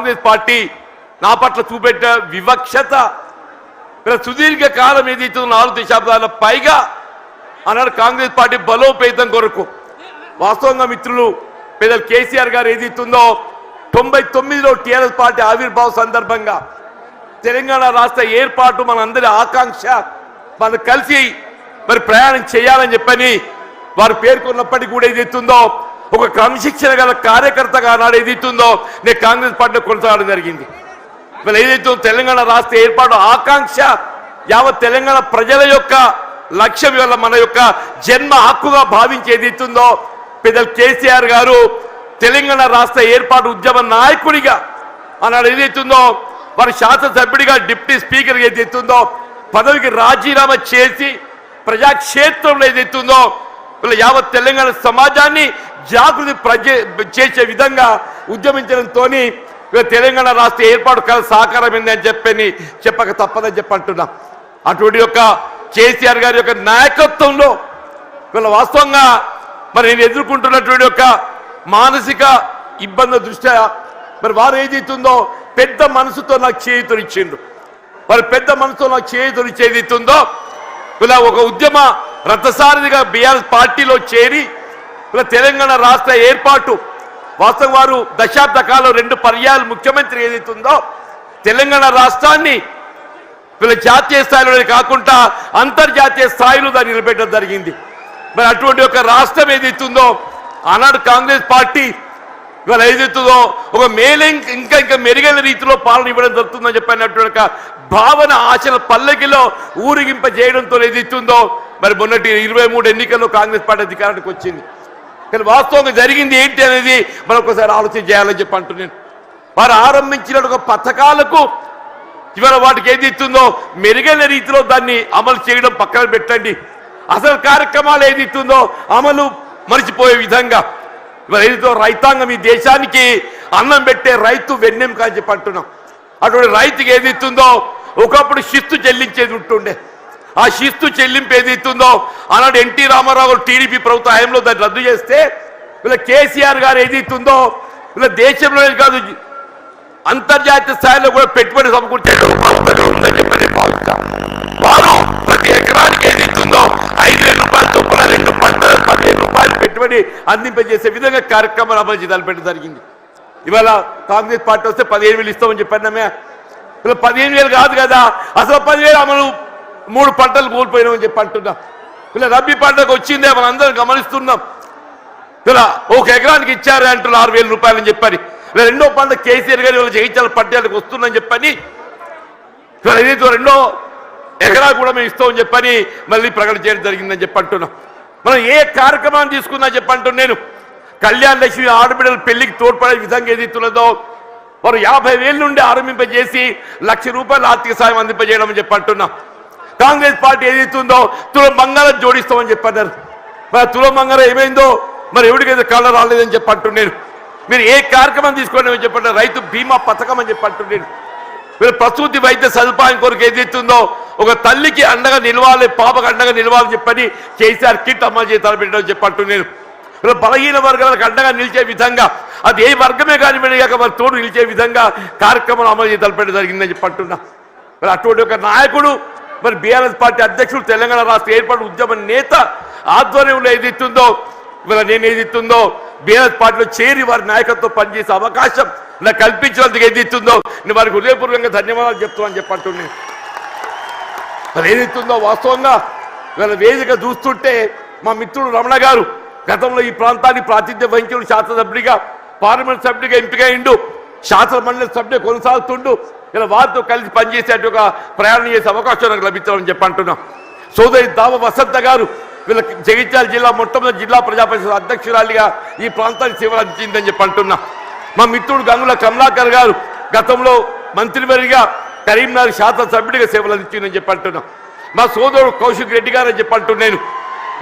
Congress party నా పట్ల చూపెట్టిన వివక్షత సుదీర్ఘ కాలం ఏదైతే 4 దశాబ్దాల పైగా అన్నాడు కాంగ్రెస్ పార్టీ బలోపేతం కొరకు వాస్తవంగా మిత్రులు పెద్దలు కేసీఆర్ గారు ఏదైతుందో 99లో టీఆర్ఎస్ పార్టీ ఆవిర్భావ సందర్భంగా తెలంగాణ రాష్ట్ర ఏర్పాటు మనందరి ఆకాంక్ష మనం కలిసి మరి ప్రయాణం చేయాలని చెప్పని వారు పేర్కొన్నప్పటికీ కూడా ఏదైతుందో ఒక క్రమశిక్షణ గల కార్యకర్తగా నాడు ఏదైతుందో నేను కాంగ్రెస్ పార్టీలో కొనసాగడం జరిగింది. మరి ఏదైతే తెలంగాణ రాష్ట్ర ఏర్పాటు ఆకాంక్ష యావత్ తెలంగాణ ప్రజల యొక్క లక్ష్యం వల్ల మన యొక్క జన్మ హక్కుగా భావించి ఏదైతుందో పెద్దలు కేసీఆర్ గారు తెలంగాణ రాష్ట్ర ఏర్పాటు ఉద్యమ నాయకుడిగా అన్నాడు ఏదైతుందో వారి శాసనసభ్యుడిగా డిప్యూటీ స్పీకర్ ఏదైతుందో పదవికి రాజీనామా చేసి ప్రజాక్షేత్రంలో ఏదైతుందో యావత్ తెలంగాణ సమాజాన్ని జాగృతి చేసే విధంగా ఉద్యమించడంతో తెలంగాణ రాష్ట్ర ఏర్పాటు కల సాకారమైంది అని చెప్పక తప్పదని చెప్పంటున్నా. అటువంటి యొక్క కేసీఆర్ గారి యొక్క నాయకత్వంలో వీళ్ళ వాస్తవంగా మరి నేను ఎదుర్కొంటున్నటువంటి యొక్క మానసిక ఇబ్బందుల దృష్ట్యా మరి వారు ఏదైతుందో పెద్ద మనసుతో నాకు చేయూతనిచ్చిండు. మరి పెద్ద మనసుతో నాకు చేయూతనిచ్చేదితుందో ఇలా ఒక ఉద్యమ రథసారథిగా బీఆర్ఎస్ పార్టీలో చేరి ఇలా తెలంగాణ రాష్ట్ర ఏర్పాటు వాస్తవం వారు దశాబ్ద కాలం 2 పర్యాయాలు ముఖ్యమంత్రి ఏదైతుందో తెలంగాణ రాష్ట్రాన్ని వీళ్ళ జాతీయ స్థాయిలో కాకుండా అంతర్జాతీయ స్థాయిలో దాన్ని నిలబెట్టడం జరిగింది. మరి అటువంటి ఒక రాష్ట్రం ఏదైతుందో ఆనాడు కాంగ్రెస్ పార్టీ ఇవాళ ఏదైతుందో ఒక ఇంకా మెరుగైన రీతిలో పాలన ఇవ్వడం జరుగుతుందని చెప్పినటువంటి భావన ఆశల పల్లకిలో ఊరిగింపజేయడంతో ఏదైతుందో మరి మొన్నటి 23 ఎన్నికల్లో కాంగ్రెస్ పార్టీ అధికారానికి వచ్చింది. కానీ వాస్తవంగా జరిగింది ఏంటి అనేది మనం ఒకసారి ఆలోచన చేయాలని చెప్పి అంటున్నాను. వారు ఆరంభించిన ఒక పథకాలకు ఇవాళ వాటికి ఏదైతుందో మెరుగైన రీతిలో దాన్ని అమలు చేయడం పక్కన పెట్టండి. అసలు కార్యక్రమాలు ఏదైతుందో అమలు మరిచిపోయే విధంగా ఇవాళ ఏదైతే రైతాంగం ఈ దేశానికి అన్నం పెట్టే రైతు వెన్నెం కాని చెప్పి అంటున్నాం. అటువంటి రైతుకి ఏదైతుందో ఒకప్పుడు శిస్తు చెల్లించేది ఉంటుండే. ఆ శిస్తు చెల్లింపు ఏదైతుందో ఆనాడు ఎన్టీ రామారావు టీడీపీ ప్రభుత్వ హయాంలో దాన్ని రద్దు చేస్తే ఇలా కేసీఆర్ గారు ఏదైతుందో ఇలా దేశంలోనే కాదు అంతర్జాతీయ స్థాయిలో కూడా పెట్టుబడి సమకూర్చే ప్రతి ఎకరానికి ఏదైతుందో 5,000 రూపాయలు చొప్పున 15,000 రూపాయలు పెట్టుబడి అందింపజేసే విధంగా కార్యక్రమాలు అమలు తలపెట్టడం జరిగింది. ఇవాళ కాంగ్రెస్ పార్టీ వస్తే 15,000 ఇస్తామని చెప్పామే. ఇలా 15,000 కాదు కదా, అసలు 10,000 అమలు 3 పంటలు కోల్పోయినామని చెప్పి అంటున్నాం. ఇలా రబ్బీ పంటకు వచ్చిందే మనం అందరం గమనిస్తున్నాం. ఇలా 1 ఎకరానికి ఇచ్చారు అంటున్నారు 6,000 రూపాయలు అని చెప్పని. ఇలా 2వ పంట కేసీఆర్ గారి వాళ్ళు జయించాల పట్టాలకు వస్తుందని చెప్పని ఏదైతే 2వ ఎకరా కూడా మేము ఇస్తామని చెప్పని మళ్ళీ ప్రకటన చేయడం జరిగిందని చెప్పి అంటున్నాం. మనం ఏ కార్యక్రమాన్ని తీసుకుందని చెప్పి అంటున్నాను. నేను కళ్యాణ లక్ష్మి ఆడబిడ్డల పెళ్లికి తోడ్పడే విధంగా ఏదైతున్నదో వారు 50,000 నుండి ఆరంభింపజేసి 1,00,000 రూపాయలు ఆర్థిక సాయం అందింపజేయడం అని చెప్పి అంటున్నాం. కాంగ్రెస్ పార్టీ ఏదైతుందో తులం బంగారం జోడిస్తామని చెప్పన్నారు. మరి తులం బంగారం ఏమైందో మరి ఎవరికైతే కళ్ళ రాలేదని చెప్పి అంటున్నాను. మీరు ఏ కార్యక్రమం తీసుకోండి అని చెప్పండి. రైతు బీమా పథకం అని చెప్పి అంటున్నాను. మీరు ప్రసూతి వైద్య సదుపాయం కొరకు ఏదైతుందో ఒక తల్లికి అండగా నిలవాలి, పాపకు అండగా నిలవాలని చెప్పని కేసీఆర్ కిట్ అమలు చేసి తలపెట్టడం చెప్పి అంటున్నాను. ఇలా బలహీన వర్గాలకు అండగా నిలిచే విధంగా అది ఏ వర్గమే కానివ్వండి కాక మరి తోడు నిలిచే విధంగా కార్యక్రమం అమలు చేసి తలపెట్టడం జరిగిందని చెప్పి అంటున్నా. మరి అటువంటి ఒక నాయకుడు మరి బీఆర్ఎస్ పార్టీ అధ్యక్షుడు తెలంగాణ రాష్ట్ర ఏర్పాటు ఉద్యమ నేత ఆధ్వర్యంలో ఏదైతుందో ఇవాళ నేను ఏదైతుందో బీఆర్ఎస్ పార్టీలో చేరి వారి నాయకత్వం పనిచేసే అవకాశం నాకు కల్పించినందుకు ఏదైతుందో నేను వారికి హృదయపూర్వకంగా ధన్యవాదాలు చెప్తామని చెప్పంటున్నాను. మరి ఏదైతుందో వాస్తవంగా ఇవాళ వేదిక చూస్తుంటే మా మిత్రుడు రమణ గారు గతంలో ఈ ప్రాంతాన్ని ప్రాతినిధ్యం వహించిన శాసనసభ్యుడిగా పార్లమెంట్ సభ్యుడిగా ఎంపికైండు, శాసన మండలి సభ్యుడిగా కొనసాగుతుండు. ఇలా వారితో కలిసి పనిచేసే ఒక ప్రయాణం చేసే అవకాశం నాకు లభించాలని చెప్పి అంటున్నాం. సోదరి దావ వసంత గారు వీళ్ళ జగిత్యాల జిల్లా మొట్టమొదటి జిల్లా ప్రజాపరిషత్ అధ్యక్షురాలిగా ఈ ప్రాంతానికి సేవలు అందించిందని చెప్పి అంటున్నా. మా మిత్రుడు గంగుల కమలాకర్ గారు గతంలో మంత్రివర్గిగా కరీంనగర్ శాసనసభ్యుడిగా సేవలు అందించిందని చెప్పి అంటున్నాం. మా సోదరుడు కౌశిక్ రెడ్డి గారు అని చెప్పి అంటున్నాను.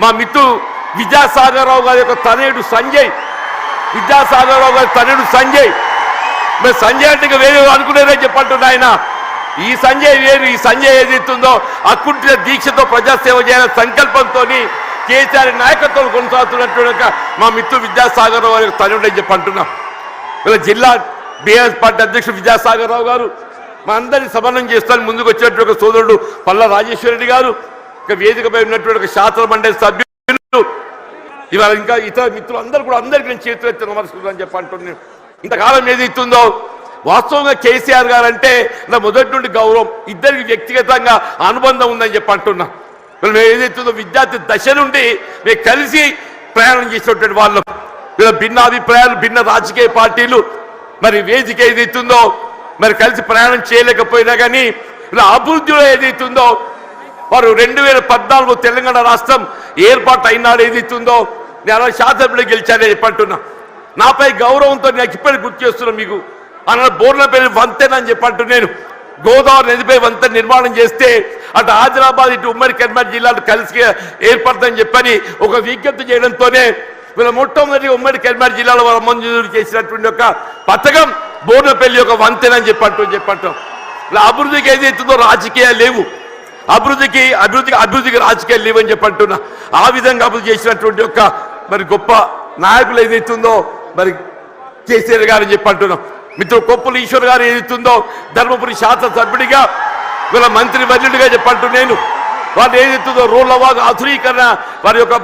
మా మిత్రుడు విద్యాసాగరరావు గారి యొక్క తనయుడు సంజయ్, విద్యాసాగరరావు గారి తనయుడు సంజయ్, మరి సంజయ్ అంటే వేరే అనుకునేదని చెప్పంటున్నా. ఆయన ఈ సంజయ్ వేరు, ఈ సంజయ్ ఏదైతుందో అకుంఠిత దీక్షతో ప్రజాసేవ చేయాలనే సంకల్పంతో కేసీఆర్ నాయకత్వం కొనసాగుతున్నట్టు మా మిత్రుడు విద్యాసాగరరావు గారి తనయుడు అని చెప్పి అంటున్నాం. ఇలా జిల్లా బీఆర్ఎస్ పార్టీ అధ్యక్షుడు విద్యాసాగర్ రావు గారు, మా అందరినీ సమన్వయం చేస్తాను ముందుకు వచ్చినటువంటి ఒక సోదరుడు పల్లా రాజేశ్వరరెడ్డి గారు, ఇంకా వేదికపై ఉన్నటువంటి ఒక శాసన మండలి సభ్యులు, ఇవాళ ఇంకా ఇతర మిత్రులు అందరూ కూడా అందరికీ నేను చేతులెత్తి నమస్కరిస్తాను చెప్పి అంటున్నాను. ఇంతకాలం ఏదైతుందో వాస్తవంగా కేసీఆర్ గారు అంటే నా మొదటి నుండి గౌరవం, ఇద్దరికి వ్యక్తిగతంగా అనుబంధం ఉందని చెప్పి అంటున్నా. మేము ఏదైతుందో విద్యార్థి దశ నుండి మేము కలిసి ప్రయాణం చేసినటువంటి వాళ్ళు, భిన్న అభిప్రాయాలు, భిన్న రాజకీయ పార్టీలు, మరి వేదిక ఏదైతుందో మరి కలిసి ప్రయాణం చేయలేకపోయినా కానీ ఇలా అభివృద్ధిలో ఏదైతుందో వారు 2014 తెలంగాణ రాష్ట్రం ఏర్పాటు అయినాడు ఏదైతుందో నేను శాసనసభ్యులు గెలిచానని చెప్పంటున్నా. నాపై గౌరవంతో నాకు ఇప్పటికి గుర్తు చేస్తున్నా మీకు అన్న బోర్లపల్లి వంతెన అని చెప్పంటూ నేను గోదావరి నదిపై వంతెన నిర్మాణం చేస్తే అటు ఆదిలాబాద్ ఇటు ఉమ్మడి కరీంనగర్ జిల్లాలు కలిసి ఏర్పడతాయని చెప్పని ఒక విజ్ఞప్తి చేయడంతోనే వీళ్ళ మొట్టమొదటి ఉమ్మడి కరీంనగర్ జిల్లాలో వాళ్ళు మంజూరు చేసినటువంటి ఒక పథకం బోర్లపల్లి ఒక వంతెన అని చెప్పంటాం. ఇలా అభివృద్ధికి ఏదైతుందో రాజకీయాలు లేవు, అభివృద్ధికి రాజకీయాలు లేవని చెప్పంటున్నా. ఆ విధంగా అభివృద్ధి చేసినటువంటి ఒక మరి గొప్ప నాయకులు ఏదైతుందో మరి కేసీఆర్ గారు అని చెప్పంటున్నాం. మిత్రుడు కొప్పుల ఈశ్వర్ గారు ఏదైతుందో ధర్మపురి శాసనసభ్యుడిగా వీళ్ళ మంత్రి వర్యుడిగా చెప్పంటూ నేను వాళ్ళు ఏదైతుందో రోడ్లవాగు ఆధునీకరణ వారి యొక్క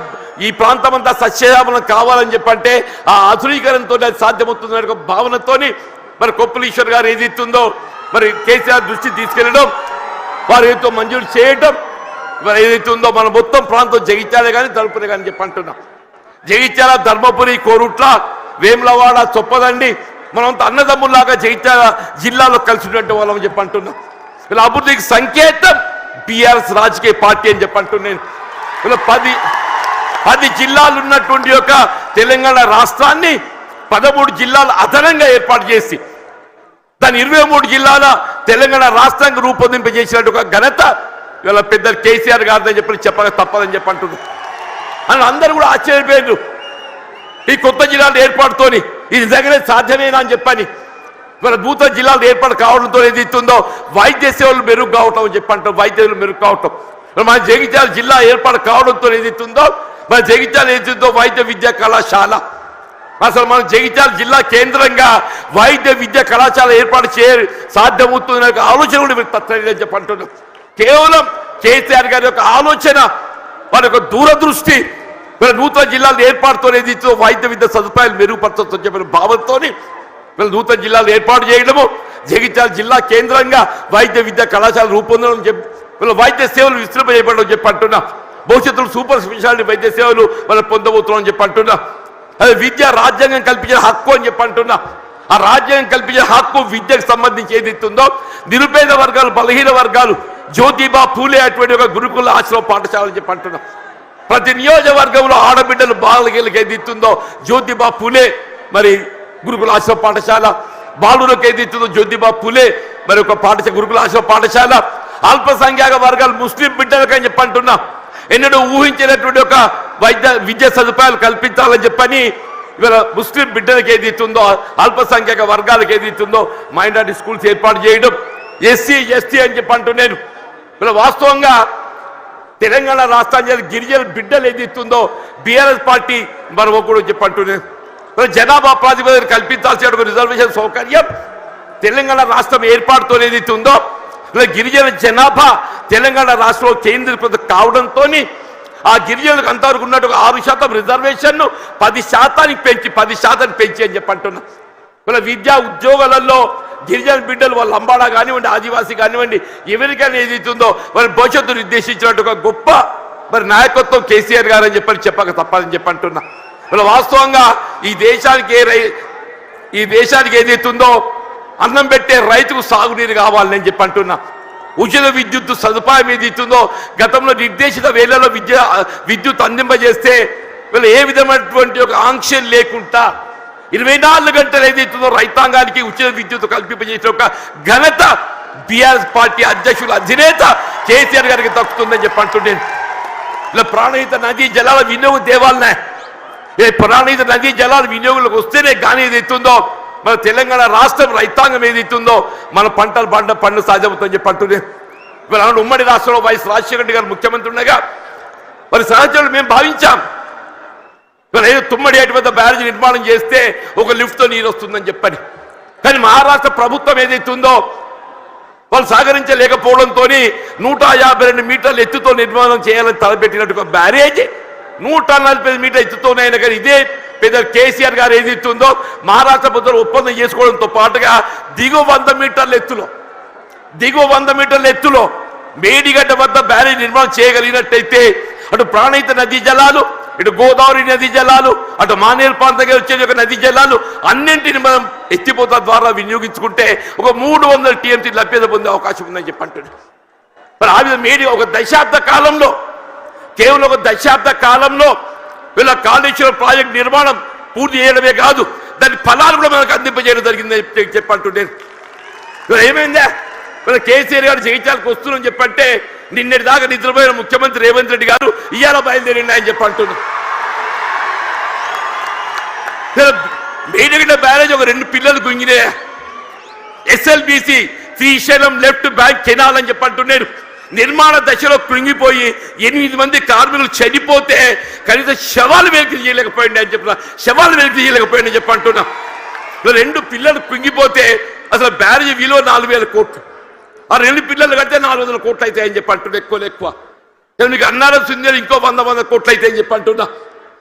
ఈ ప్రాంతం అంతా సస్యశ్యామలం కావాలని చెప్పంటే ఆ ఆధునీకరణతో అది సాధ్యమవుతుందనే ఒక భావనతోని మరి కొప్పుల ఈశ్వర్ గారు ఏదైతుందో మరి కేసీఆర్ దృష్టి తీసుకెళ్ళడం, వారు ఏదో మంజూరు చేయడం, మరి ఏదైతే ఉందో మన మొత్తం ప్రాంతం జగిత్యాలే కానీ ధర్మపురి కానీ చెప్పంటున్నాం. జగిత్యాల, ధర్మపురి, కోరుట్ల, వేములవాడ, చొప్పదండి మనంతా అన్నదమ్ముల్లాగా జగిత్యాల జిల్లాలో కలిసినటువంటి వాళ్ళని చెప్పంటున్నాం. ఇలా అభివృద్ధికి సంకేతం బీఆర్ఎస్ రాజకీయ పార్టీ అని చెప్పంటున్నాను. ఇలా 10 జిల్లాలు ఉన్నటువంటి యొక్క తెలంగాణ రాష్ట్రాన్ని 13 జిల్లాలు అదనంగా ఏర్పాటు చేసి దాని 23 జిల్లాల తెలంగాణ రాష్ట్రానికి రూపొందింపజేసినట్టు ఒక ఘనత ఇవాళ పెద్దలు కేసీఆర్ గారిని చెప్పక తప్పదని చెప్పంటున్నారు. అని అందరూ కూడా ఆశ్చర్యపోయారు ఈ కొత్త జిల్లాల ఏర్పాటుతోని ఇది నిజంగానే సాధ్యమేనా అని చెప్పని. ఇవాళ నూతన జిల్లాలు ఏర్పాటు కావడంతో ఏదైతుందో వైద్య సేవలు మెరుగు కావటం అని చెప్పంటాం, వైద్య సేవలు మెరుగు కావటం. మన జగిత్యాల జిల్లా ఏర్పాటు కావడంతో ఏదైతుందో మన జగిత్యాల ఏదైతుందో వైద్య విద్యా కళాశాల, అసలు మన జగిత్యాల జిల్లా కేంద్రంగా వైద్య విద్యా కళాశాల ఏర్పాటు సాధ్యమవుతుంది ఆలోచన కూడా మీరు తప్పని చెప్పంటున్నాం. కేవలం కేసీఆర్ గారి యొక్క ఆలోచన, వారి యొక్క దూరదృష్టి, వీళ్ళ నూతన జిల్లాలు ఏర్పాటుతో ఏదైతే వైద్య విద్య సదుపాయాలు మెరుగుపరచొచ్చని చెప్పిన భావంతో వీళ్ళ నూతన జిల్లాలు ఏర్పాటు చేయడము, జగిత్యాల జిల్లా కేంద్రంగా వైద్య విద్యా కళాశాల రూపొందడం చెప్పి వీళ్ళ వైద్య సేవలు విస్తృంపజేయబడడం చెప్పంటున్నా. భవిష్యత్తులో సూపర్ స్పెషాలిటీ వైద్య సేవలు మనం పొందబోతున్నాం చెప్పంటున్నా. అదే విద్య రాజ్యాంగం కల్పించిన హక్కు అని చెప్పంటున్నా. ఆ రాజ్యాంగం కల్పించిన హక్కు విద్యకు సంబంధించి ఏదైతుందో నిరుపేద వర్గాలు, బలహీన వర్గాలు, జ్యోతిబా పూలే అటువంటి ఒక గురుకుల ఆశ్రమ పాఠశాల చెప్పంటున్నా. ప్రతి నియోజకవర్గంలో ఆడబిడ్డలు బాలకి ఏదైతుందో జ్యోతిబా పూలే మరి గురుకుల ఆశ్రమ పాఠశాల, బాలులకు ఏదైతుందో జ్యోతిబా పూలే మరి ఒక పాఠశాల గురుకుల ఆశ్రమ పాఠశాల, అల్పసంఖ్యాక వర్గాలు ముస్లిం బిడ్డలకు అని చెప్పంటున్నా. ఎన్నడూ ఊహించినటువంటి ఒక విద్యా సదుపాయాలు కల్పించాలని చెప్పని ఇవాళ ముస్లిం బిడ్డలకు ఏదైతుందో అల్పసంఖ్యాక వర్గాలకు ఏదైతుందో మైనారిటీ స్కూల్స్ ఏర్పాటు చేయడం, ఎస్సీ ఎస్టీ అని చెప్పంటూ నేను ఇలా వాస్తవంగా తెలంగాణ రాష్ట్రానికి గిరిజన బిడ్డలు ఏదైతుందో బీఆర్ఎస్ పార్టీ మరొకడు చెప్పంటూ నేను జనాభా ప్రాతిపదికన కల్పించాల్సిన రిజర్వేషన్ సౌకర్యం తెలంగాణ రాష్ట్రం ఏర్పాటుతో ఏదైతుందో ఇలా గిరిజన జనాభా తెలంగాణ రాష్ట్రంలో కేంద్రీకృతం కావడంతో ఆ గిరిజనులకు అంతవరకు ఉన్నట్టు 6% రిజర్వేషన్ 10% పెంచి అని చెప్పంటున్నా. ఇలా విద్యా ఉద్యోగాలలో గిరిజన బిడ్డలు వాళ్ళ లంబాడా కానివ్వండి, ఆదివాసీ కానివ్వండి, ఎవరికైనా ఏదైతుందో వారి భవిష్యత్తు నిర్దేశించినట్టు ఒక గొప్ప మరి నాయకత్వం కేసీఆర్ గారు అని చెప్పక తప్పదని చెప్పంటున్నా. ఇలా వాస్తవంగా ఈ దేశానికి ఏదైతుందో అన్నం పెట్టే రైతుకు సాగునీరు కావాలని చెప్పంటున్నా. ఉచిత విద్యుత్ సదుపాయం ఏదైతుందో గతంలో నిర్దేశిత వేళలో విద్యుత్ అందింపజేస్తే వీళ్ళు ఏ విధమైనటువంటి ఒక ఆంక్షలు లేకుండా 24 గంటలు ఏదైతుందో రైతాంగానికి ఉచిత విద్యుత్ కల్పింపజేసిన ఒక ఘనత బీఆర్ఎస్ పార్టీ అధ్యక్షుల అధినేత కేసీఆర్ గారికి దక్కుతుందని చెప్పంటున్నాను. ఇలా ప్రాణహిత నదీ జలాల వినియోగం దేవాలనే ప్రాణహిత నదీ జలాల వినియోగంలోకి వస్తేనే కానీ ఏదైతుందో మన తెలంగాణ రాష్ట్రం రైతాంగం ఏదైతుందో మన పంటలు పండు సాధ్యమవుతుందని చెప్పంటున్నాను. ఇవాళ ఉమ్మడి రాష్ట్రంలో వైఎస్ రాజశేఖర రెడ్డి గారు ముఖ్యమంత్రి ఉండగా మరి సహచరులు మేము భావించాం ఇవాళ ఏదో తుమ్మడి అటు పెద్ద బ్యారేజ్ నిర్మాణం చేస్తే ఒక లిఫ్ట్తో నీరు వస్తుందని చెప్పని కానీ మహారాష్ట్ర ప్రభుత్వం ఏదైతే ఉందో వాళ్ళు సహకరించలేకపోవడంతో 152 మీటర్ల ఎత్తుతో నిర్మాణం చేయాలని తలపెట్టినట్టు బ్యారేజ్ 140 మీటర్ల ఎత్తుతోనే అయినా కానీ ఇదే పెద్ద కేసీఆర్ గారు ఏదైతే ఉందో మహారాష్ట్ర ప్రభుత్వం ఒప్పందం చేసుకోవడంతో పాటుగా దిగువ 100 మీటర్ల ఎత్తులో మేడిగడ్డ వద్ద బ్యారేజ్ నిర్మాణం చేయగలిగినట్టయితే అటు ప్రాణహిత నదీ జలాలు, ఇటు గోదావరి నదీ జలాలు, అటు మానేరు ప్రాంతంగా వచ్చే నదీ జలాలు అన్నింటిని మనం ఎత్తిపోత ద్వారా వినియోగించుకుంటే ఒక 300 టీఎంసీ లభ్యత పొందే అవకాశం ఉందని చెప్పి అంటున్నాడు. మరి ఆ విధంగా మేడి ఒక దశాబ్ద కాలంలో కేవలం ఒక దశాబ్ద కాలంలో వీళ్ళ కాళేశ్వరం ప్రాజెక్ట్ నిర్మాణం పూర్తి చేయడమే కాదు దాని ఫలాలు కూడా మనకు అందింపజేయడం జరిగిందని చెప్పంటున్నాను. ఏమైందా మన కేసీఆర్ గారు జగిత్యాలకు వస్తున్నారని చెప్పంటే నిన్నటి దాకా నిద్రపోయిన ముఖ్యమంత్రి రేవంత్ రెడ్డి గారు ఇవాళ బయలుదేరిండి అని చెప్పంటున్నారు. మేడిగడ్డ బ్యారేజ్ ఒక 2 పిల్లలు గుంగినే SLBC Srisailam left bank canal అని చెప్పంటున్నారు. నిర్మాణ దశలో కృంగిపోయి 8 మంది కార్మికులు చనిపోతే కనీసం శవాలు వెలికి చేయలేకపోయింది అని చెప్పిన శవాలు వెలికి చేయలేకపోయింది చెప్పి అంటున్నా. 2 పిల్లలు కృంగిపోతే అసలు బ్యారేజ్ విలువ 4000 కోట్లు, ఆ 2 పిల్లలు కడితే 400 కోట్లు అవుతాయి అని చెప్పి అంటున్నా. ఎక్కువ మీకు అన్నారం సుందర ఇంకో 100 కోట్లు అవుతాయి అని చెప్పి అంటున్నా.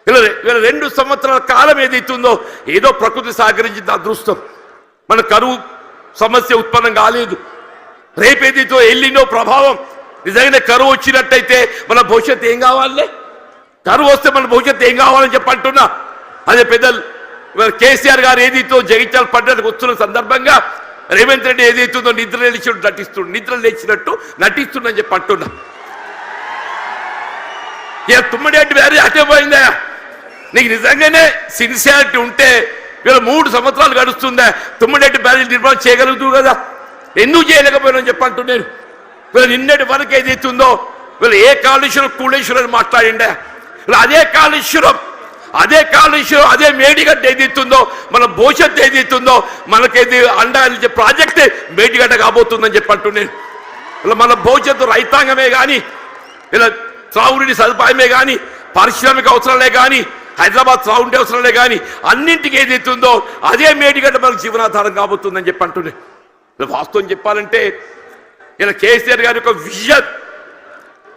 ఇలా 2 సంవత్సరాల కాలం ఏదైతుందో ఏదో ప్రకృతి సహకరించింది అదృష్టం. మన కరువు సమస్య ఉత్పన్నం కాలేదు. రేపేదైతో ఎల్లినో ప్రభావం నిజంగానే కరువు వచ్చినట్టయితే మన భవిష్యత్తు ఏం కావాలి? కరువు వస్తే మన భవిష్యత్తు ఏం కావాలని చెప్పి అంటున్నా. అదే పెద్దలు కేసీఆర్ గారు ఏదైతే జగిత్యాల పడ్డానికి వస్తున్న సందర్భంగా రేవంత్ రెడ్డి ఏదైతుందో నిద్ర లేచినట్టు నటిస్తుందని చెప్పి అంటున్నా. ఇక తుమ్మడేటి బ్యారేజ్ అటే పోయిందా? నీకు నిజంగానే సిన్సియారిటీ ఉంటే వీళ్ళు 3 సంవత్సరాలు గడుస్తుందా తుమ్మడేటి బ్యారేజ్ నిర్మాణం చేయగలుగుతూ కదా, ఎందుకు చేయలేకపోయినా చెప్పి అంటున్నాను. వీళ్ళు నిన్నటి వరకు ఏదైతుందో వీళ్ళు ఏ కాళేశ్వరం కూళేశ్వరం అని మాట్లాడిండే, అదే కాళేశ్వరం అదే మేడిగడ్డ ఏదైతుందో మన భవిష్యత్తు ఏదైతుందో మనకేది అండగా ప్రాజెక్టే మేడిగడ్డ కాబోతుందని చెప్పి అంటున్నాను. ఇలా మన భవిష్యత్తు రైతాంగమే కానీ ఇలా త్రాగునీటి సదుపాయమే కానీ పారిశ్రామిక అవసరాలే కానీ హైదరాబాద్ త్రాగుంటే అవసరాలే కానీ అన్నింటికి ఏదైతుందో అదే మేడిగడ్డ మనకు జీవనాధారం కాబోతుందని చెప్పి అంటున్నాను. వాస్తవం చెప్పాలంటే ఇలా కేసీఆర్ గారి యొక్క విజన్,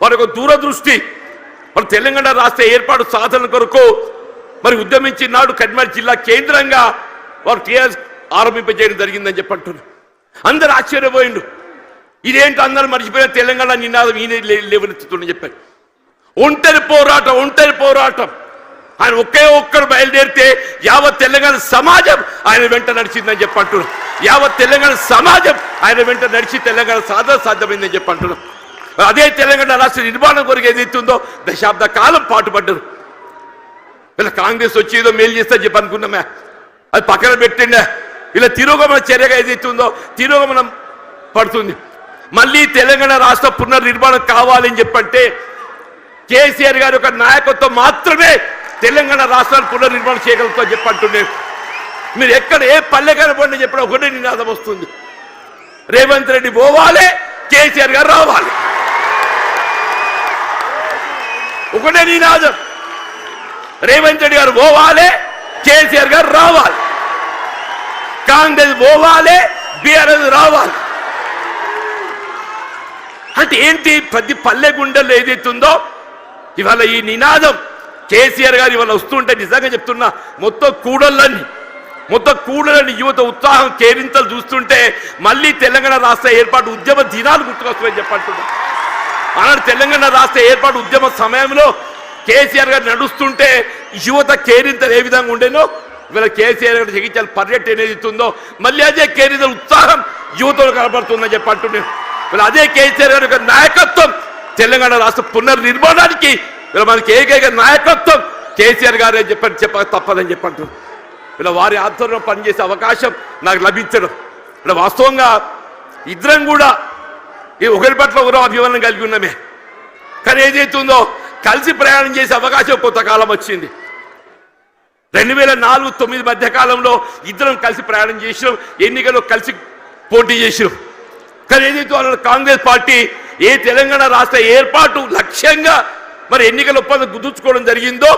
వారి యొక్క దూరదృష్టి, మన తెలంగాణ రాష్ట్ర ఏర్పాటు సాధన కొరకు మరి ఉద్యమించి నాడు కరీంనగర్ జిల్లా కేంద్రంగా వారు టీఆర్ఎస్ ఆరంభింపజేయడం జరిగిందని చెప్పి అంటున్నారు. అందరు ఆశ్చర్యపోయిండు, ఇదేంటి అందరూ మర్చిపోయిన తెలంగాణ నినాదం ఈయన లేవనెత్తుతుందని చెప్పారు. ఒంటరి పోరాటం ఆయన ఒక్కరు బయలుదేరితే యావత్ తెలంగాణ సమాజం ఆయన వెంట నడిచిందని చెప్పి అంటున్నారు. యావత్ తెలంగాణ సమాజం ఆయన వెంట నడిచి తెలంగాణ సాధ్యమైందని చెప్పి అంటున్నారు. అదే తెలంగాణ రాష్ట్ర నిర్మాణం కొరకు ఏదైతుందో దశాబ్ద కాలం పాటుపడ్డారు. ఇలా కాంగ్రెస్ వచ్చి ఏదో మేలు చేస్తా చెప్పి అనుకున్నామే, అది పక్కన పెట్టిండే. ఇలా తిరోగమన చర్యగా ఏదైతుందో తిరోగమనం పడుతుంది. మళ్ళీ తెలంగాణ రాష్ట్ర పునర్నిర్మాణం కావాలని చెప్పంటే కేసీఆర్ గారి యొక్క నాయకత్వం మాత్రమే తెలంగాణ రాష్ట్రాన్ని పునర్నిర్మాణం చేయగలుగుతా చెప్పి అంటున్నారు. మీరు ఎక్కడ ఏ పల్లె కనపడి చెప్పిన ఒకటే నినాదం వస్తుంది, రేవంత్ రెడ్డి పోవాలి, కేసీఆర్ గారు రావాలి. ఒకటే నినాదం, రేవంత్ రెడ్డి గారు పోవాలి, కేసీఆర్ గారు రావాలి, కాంగ్రెస్ పోవాలి, బీఆర్ఎస్ రావాలి. అంటే ఏంటి? ప్రతి పల్లె గుండెల్లో ఏదైతుందో ఇవాళ ఈ నినాదం కేసీఆర్ గారు ఇవాళ వస్తుంటే నిజంగా చెప్తున్నా మొత్తం కూడలని యువత ఉత్సాహం కేరింతలు చూస్తుంటే మళ్ళీ తెలంగాణ రాష్ట్ర ఏర్పాటు ఉద్యమ దినాలు గుర్తుకొస్తాయని చెప్పంటున్నా. అలాంటి తెలంగాణ రాష్ట్ర ఏర్పాటు ఉద్యమ సమయంలో కేసీఆర్ గారు నడుస్తుంటే యువత కేరింతలు ఏ విధంగా ఉండేనో ఇవాళ కేసీఆర్ గారు జగిత్యాల పర్యటన ఏదైతుందో మళ్ళీ అదే కేరింతల ఉత్సాహం యువతలో కనబడుతుందని చెప్పంటున్నాను. ఇలా అదే కేసీఆర్ గారి యొక్క నాయకత్వం తెలంగాణ రాష్ట్ర పునర్నిర్మాణానికి ఇలా మనకి ఏకైక నాయకత్వం కేసీఆర్ గారే చెప్పక తప్పదని చెప్పంటున్నారు. ఇలా వారి ఆధ్వర్యంలో పనిచేసే అవకాశం నాకు లభించడం, ఇలా వాస్తవంగా ఇద్దరం కూడా ఈ ఒకరి పట్ల ఒకరో అభిమానం కలిగి ఉన్నామే. కానీ ఏదైతుందో కలిసి ప్రయాణం చేసే అవకాశం కొంతకాలం వచ్చింది. 2004-2009 మధ్య కాలంలో ఇద్దరం కలిసి ప్రయాణం చేసినాం, ఎన్నికల్లో కలిసి పోటీ చేసినాం. కానీ ఏదైతే వాళ్ళ కాంగ్రెస్ పార్టీ ఏ తెలంగాణ రాష్ట్ర ఏర్పాటు లక్ష్యంగా మరి ఎన్నికల ఒప్పందం కుదుర్చుకోవడం జరిగిందో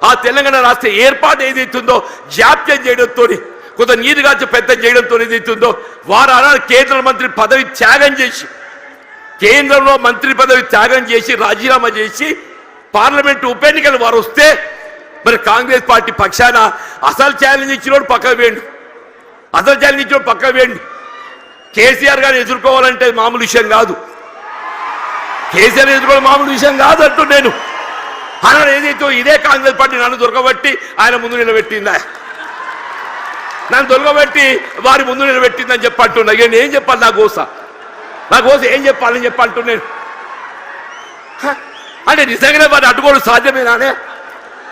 ఆ తెలంగాణ రాష్ట్ర ఏర్పాటు ఏదైతుందో జాప్యం చేయడంతో కొంత నీరుగార్చి పెద్ద చేయడంతో ఏదైతుందో వారు ఆనాడు కేంద్ర మంత్రి పదవి త్యాగం చేసి కేంద్రంలో మంత్రి పదవి త్యాగం చేసి రాజీనామా చేసి పార్లమెంటు ఉప ఎన్నికలు వారు వస్తే మరి కాంగ్రెస్ పార్టీ పక్షాన అసలు ఛాలెంజ్ ఇచ్చినోడు పక్కకు వేయండి, అసలు ఛాలెంజ్ ఇచ్చినోడు పక్కకు వేయండి. కేసీఆర్ గారిని ఎదుర్కోవాలంటే మామూలు విషయం కాదు, కేసీఆర్ ఎదుర్కోవడం మామూలు విషయం కాదు అంటూ నేను అన్నాడు. ఏదైతే ఇదే కాంగ్రెస్ పార్టీ నన్ను దొరకబట్టి ఆయన ముందు నిలబెట్టిందా, నన్ను దొరకబెట్టి వారి ముందు నిలబెట్టిందని చెప్పంటున్నా. ఇక నేను ఏం చెప్పాలి, నా గోస ఏం చెప్పాలని చెప్పంటున్నాను. అంటే నిజంగానే వారిని అడ్డుకోవడం సాధ్యమేనానే?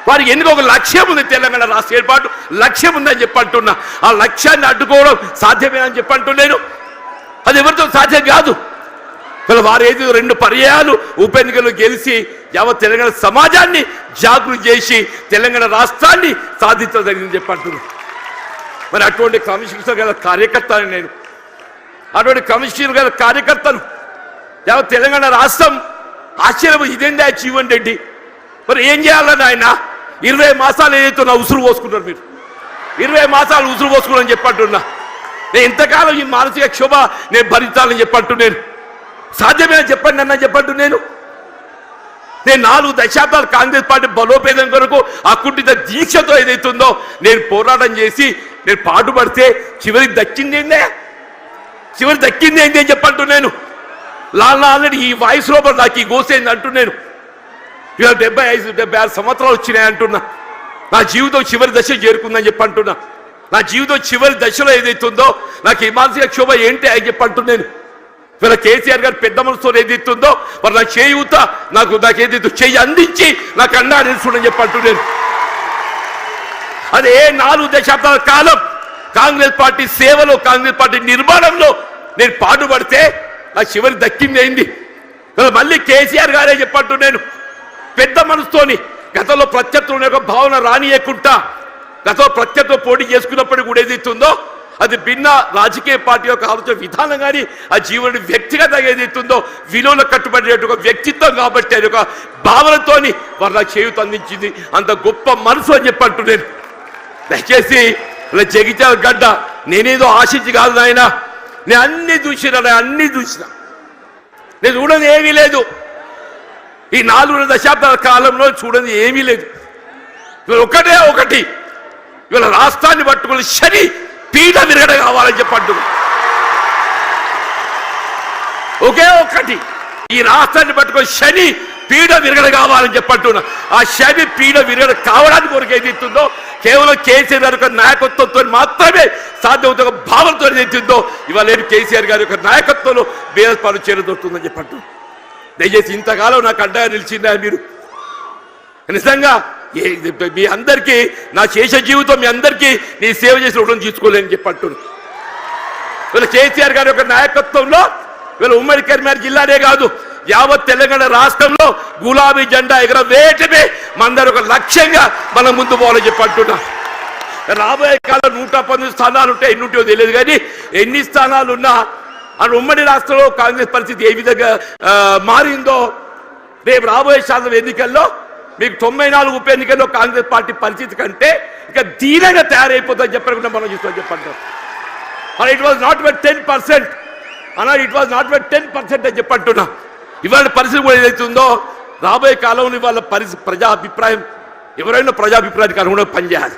వారికి ఎందుకు ఒక లక్ష్యం ఉంది, తెలంగాణ రాష్ట్ర ఏర్పాటు లక్ష్యం ఉందని చెప్పంటున్నా. ఆ లక్ష్యాన్ని అడ్డుకోవడం సాధ్యమేనని చెప్పంటున్నాను. అది ఎవరితో సాధ్యం కాదు. వారు ఏది 2 పర్యాయాలు ఉప ఎన్నికలు గెలిచి యావత్ తెలంగాణ సమాజాన్ని జాగృతి చేసి తెలంగాణ రాష్ట్రాన్ని సాధించడం జరిగిందని చెప్పంటున్నాను. మరి అటువంటి కమిషన్ గల కార్యకర్తను నేను, అటువంటి కమిషన్ గల కార్యకర్తను యావత్ తెలంగాణ రాష్ట్రం ఆశ్చర్యం. ఇదేంటి జీవన్ రెడ్డి మరి ఏం చేయాలని ఆయన 20 మాసాలు ఏదైతే నా ఉసురు పోసుకుంటారు మీరు, 20 మాసాలు ఉసురు పోసుకున్నారని చెప్పంటున్నా. నేను ఎంతకాలం ఈ మానసిక క్షోభ నేను భరించాలని చెప్పంటున్నాను. సాధ్యమేనా చెప్పండి అన్న చెప్పంటు. నేను 4 దశాబ్దాలు కాంగ్రెస్ పార్టీ బలోపేతం కొరకు అకుంఠిత దీక్షతో ఏదైతుందో నేను పోరాటం చేసి నేను పాటుపడితే చివరికి దక్కింది ఏంటి అని చెప్పంటు. నేను ఆల్రెడీ ఈ వాయిస్ లోపల నాకు ఈ గోసేంది అంటూ నేను ఇవాళ 75-76 సంవత్సరాలు వచ్చినాయి అంటున్నా. నా జీవితం చివరి దశ చేరుకుందని చెప్పంటున్నా. నా జీవితం చివరి దశలో ఏదైతుందో నాకు ఈ మానసిక క్షోభ ఏంటి అని చెప్పంటున్నాను. ఇవాళ కేసీఆర్ గారు పెద్ద మనసుతో ఏదైతుందో మరి నా చేయూత నాకేదైతే చెయ్యి అందించి నాకు అండా నిలుచుండని చెప్పంటున్నాను. అదే 4 దశాబ్దాల కాలం కాంగ్రెస్ పార్టీ సేవలో, కాంగ్రెస్ పార్టీ నిర్మాణంలో నేను పాటుపడితే నా చివరి దక్కింది అయింది. మళ్ళీ కేసీఆర్ గారే చెప్పంటున్నాను. పెద్ద మనసుతోని గతంలో ప్రత్యర్థులు ఒక భావన రానియకుండా గతంలో ప్రత్యర్థులు పోటీ చేసుకున్నప్పుడు కూడా ఏదైతుందో అది భిన్న రాజకీయ పార్టీ యొక్క ఆలోచన విధానం కానీ ఆ జీవన వ్యక్తిగతంగా ఏదైతుందో విలువలు కట్టుబడే ఒక వ్యక్తిత్వం కాబట్టి అది ఒక భావనతోని వారు నాకు చేయూత అందించింది. అంత గొప్ప మనసు అని చెప్పంటున్నాను. దయచేసి ఇలా జగిత్యాల గడ్డ నేనేదో ఆశించి కాదు నాయన, నేను అన్ని చూసిన నేను చూడని ఏమీ లేదు. ఈ 4 దశాబ్దాల కాలంలో చూడని ఏమీ లేదు. ఇవాళ ఒకటి ఇవాళ రాష్ట్రాన్ని పట్టుకుని శని పీఠ విరగడ కావాలని చెప్పంటు. ఒకే ఒకటి ఈ రాష్ట్రాన్ని పట్టుకుని శని పీఠ విరగడ కావాలని చెప్పంటున్నా. ఆ శని పీఠ విరగడ కావడానికి కొరకు ఏదైతుందో కేవలం కేసీఆర్ గారి యొక్క నాయకత్వంతో మాత్రమే సాధ్యమవుతుంది. ఒక భావనతో ఏదైతుందో ఇవాళ కేసీఆర్ గారి యొక్క నాయకత్వంలో బీఆర్ఎస్ పార్టీ చేరదొరుకుతుందని చెప్పంటు. దయచేసి ఇంతకాలం నాకు అడ్డగా నిలిచిందా మీరు? నిజంగా మీ అందరికీ నా శేష జీవితం మీ అందరికీ నీ సేవ చేసి రుణం తీసుకోలేని చెప్పంటున్నాను. వీళ్ళ కేసీఆర్ గారి యొక్క నాయకత్వంలో వీళ్ళ ఉమ్మడి కరీంనగర్ జిల్లానే కాదు యావత్ తెలంగాణ రాష్ట్రంలో గులాబీ జెండా ఎగరవేయటమే మనందరూ ఒక లక్ష్యంగా మనం ముందు పోవాలని చెప్పంటున్నా. రాబోయే కాలం 119 స్థానాలు ఉంటాయి, ఎన్ని ఉంటాయో తెలియదు కానీ ఎన్ని స్థానాలు ఉన్నా అని ఉమ్మడి రాష్ట్రంలో కాంగ్రెస్ పరిస్థితి ఏ విధంగా మారిందో రేపు రాబోయే శాసన ఎన్నికల్లో మీకు 94 ఉప ఎన్నికల్లో కాంగ్రెస్ పార్టీ పరిస్థితి కంటే ఇక దీనంగా తయారైపోతుందని చెప్పకుండా మనం చూస్తామని చెప్పంటాం. ఇట్ వాజ్ నాట్ బట్ 10% అన్నారు, ఇట్ వాజ్ నాట్ బట్ 10% అని చెప్పంటున్నా. ఇవాళ పరిస్థితి కూడా ఏదైతుందో రాబోయే కాలంలో ఇవాళ ప్రజాభిప్రాయం ఎవరైనా ప్రజాభిప్రాయానికి అనుగుణంగా పనిచేయాలి.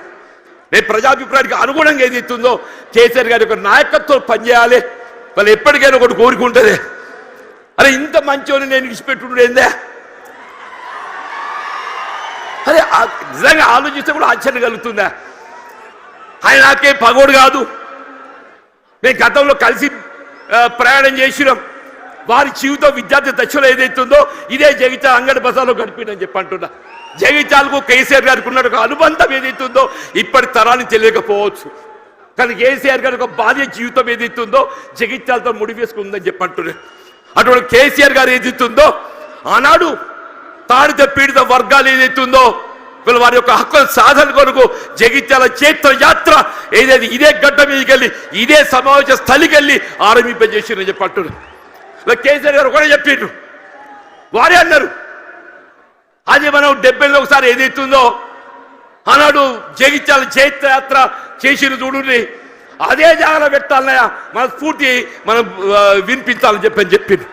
రేపు ప్రజాభిప్రాయానికి అనుగుణంగా ఏదైతుందో కేసీఆర్ గారి యొక్క నాయకత్వం పనిచేయాలి. వాళ్ళు ఎప్పటికైనా ఒకటి కోరుకుంటుంది, అరే ఇంత మంచోని నేను విడిచిపెట్టుండేందే. అదే నిజంగా ఆలోచిస్తే కూడా ఆశ్చర్యం కలుగుతుందా? ఆయన నాకే పగోడు కాదు, నేను గతంలో కలిసి ప్రయాణం చేసినాం. వారి జీవితం విద్యార్థి దశలో ఏదైతుందో ఇదే జగిత్యాల అంగడి బజార్లో గడిపినని చెప్పంటున్నా. జగిత్యాలకు కేసీఆర్ గారికి ఉన్న ఒక అనుబంధం ఏదైతుందో ఇప్పటి తరాన్ని తెలియకపోవచ్చు, కానీ కేసీఆర్ గారి ఒక బాల్య జీవితం ఏదైతుందో జగిత్యాలతో ముడివేసుకుందని చెప్పంటున్నా. అటువంటి కేసీఆర్ గారు ఏదైతుందో ఆనాడు తాడిత పీడిత వర్గాలు ఏదైతుందో వీళ్ళు వారి యొక్క హక్కుల సాధన కొరకు జగిత్యాల చైత్ర యాత్ర ఏదైతే ఇదే గడ్డ మీదకి వెళ్ళి ఇదే సమావేశ స్థలికి వెళ్ళి ఆరంభింపజేసిరని చెప్పంటున్నారు. కేసీఆర్ గారు ఒకటే చెప్పిండ్రు, వారే అన్నారు అది మనం 70లో ఒకసారి ఏదైతుందో ఆనాడు జగిత్యాల చైత్ర యాత్ర చేసిన చూడండి. అదే జాగ్రత్త పెట్టాలన్నయ్య, మన స్ఫూర్తి మనం వినిపించాలని చెప్పింది.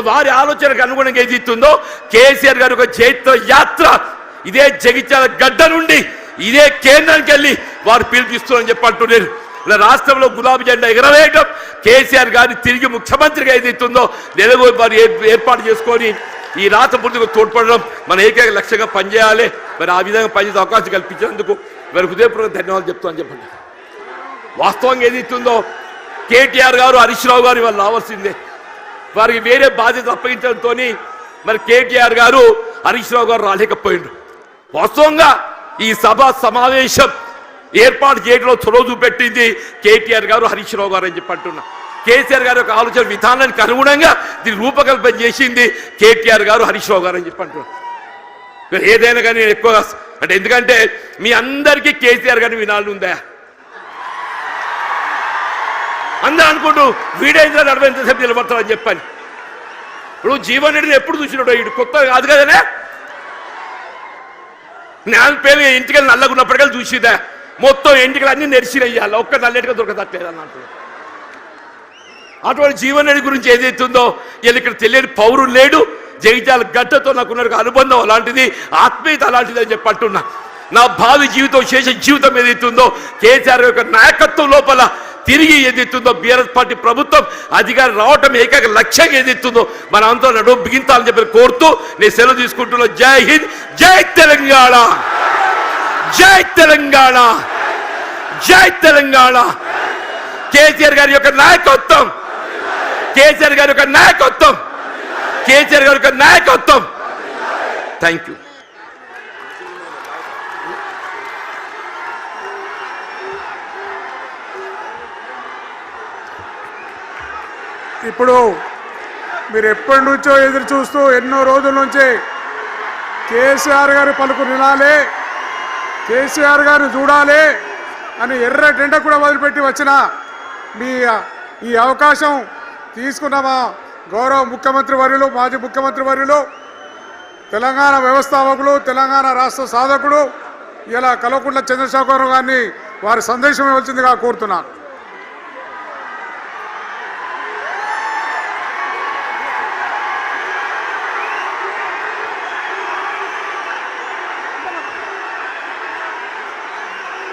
వారి ఆలోచనకు అనుగుణంగా ఏది ఇస్తుందో కేసీఆర్ గారి ఒక చైత్ర యాత్ర ఇదే జగిత్యాల గడ్డ నుండి ఇదే కేంద్రానికి వెళ్ళి వారు పిలిపిస్తున్నారని చెప్పంటున్నారు. ఇలా రాష్ట్రంలో గులాబీ జెండా ఎగరవేయడం, కేసీఆర్ గారిని తిరిగి ముఖ్యమంత్రిగా ఏది ఇస్తుందో నెలకు వారు ఏర్పాటు చేసుకొని ఈ రాష్ట్ర పూర్తిగా తోడ్పడడం మన ఏకైక లక్ష్యంగా పనిచేయాలి. మరి ఆ విధంగా పనిచేసే అవకాశం కల్పించినందుకు మరి హృదయపూర్వక ధన్యవాదాలు చెప్తామని చెప్పండి. వాస్తవంగా ఏది ఇస్తుందో కేటీఆర్ గారు హరీష్ రావు గారు వాళ్ళు రావాల్సిందే, వారికి వేరే బాధ్యత అప్పగించడంతో మరి కేటీఆర్ గారు హరీష్ రావు గారు రాలేకపోయిండ్రు. వాస్తవంగా ఈ సభ సమావేశం ఏర్పాటు చేయడంలో చొరవ చూపెట్టింది కేటీఆర్ గారు హరీష్ రావు గారు అని చెప్పి అంటున్నా. కేసీఆర్ గారి యొక్క ఆలోచన విధానానికి అనుగుణంగా దీన్ని రూపకల్పన చేసింది కేటీఆర్ గారు హరీష్ రావు గారు అని చెప్పి అంటున్నా. ఏదైనా కానీ నేను ఎక్కువగా అంటే ఎందుకంటే మీ అందరికీ కేసీఆర్ గారిని వినాలని ఉందా? అందరూ అనుకుంటూ వీడైందా నడవ ఎంతసేపు నిలబడతారని చెప్పని. ఇప్పుడు జీవన్ రెడ్డిని ఎప్పుడు చూసినాడు, ఇటు కొత్త కాదు కదనే. నేను పేరు ఇంటికెళ్ళి నల్లగున్నప్పటికీ చూసిదా మొత్తం ఇంటికలు అన్ని నెరిసినయ్యాలి, ఒక్క నల్లెట్టుగా దొరకదట్లేదు అన్నట్టు. అటువంటి జీవన్ రెడ్డి గురించి ఏదైతుందో వీళ్ళు ఇక్కడ తెలియని పౌరులు లేడు. జగిత్యాల గడ్డతో నాకున్న అనుబంధం అలాంటిది, ఆత్మీయత అలాంటిది అని చెప్పి అంటున్నా. నా భావి జీవితం శేష జీవితం ఏదైతుందో కేసీఆర్ యొక్క నాయకత్వం లోపల తిరిగి ఏదైతుందో బీఆర్ఎస్ పార్టీ ప్రభుత్వం అధికారం రావటం ఏకైక లక్ష్యంగా ఏదైతుందో మన అంతా నడుము బిగించాలని చెప్పి కోరుతూ నేను సెలవు తీసుకుంటున్నా. జై హింద్, జై తెలంగాణ, జై తెలంగాణ, జై తెలంగాణ. కేసీఆర్ గారి యొక్క నాయకత్వం, కేసీఆర్ గారి యొక్క నాయకత్వం, కేసీఆర్ గారి యొక్క నాయకత్వం. Thank you. ఇప్పుడు మీరు ఎప్పటి నుంచో ఎదురు చూస్తూ ఎన్నో రోజుల నుంచి కేసీఆర్ గారి పలుకు వినాలి, కేసీఆర్ గారిని చూడాలి అని ఎర్ర టెండ కూడా వదిలిపెట్టి వచ్చిన మీ ఈ అవకాశం తీసుకున్న మా గౌరవ ముఖ్యమంత్రి వర్యులు, మాజీ ముఖ్యమంత్రి వర్యులు, తెలంగాణ వ్యవస్థాపకులు, తెలంగాణ రాష్ట్ర సాధకుడు ఇలా కల్వకుంట్ల చంద్రశేఖరరావు గారిని వారి సందేశం ఇవ్వాల్సిందిగా కోరుతున్నాను.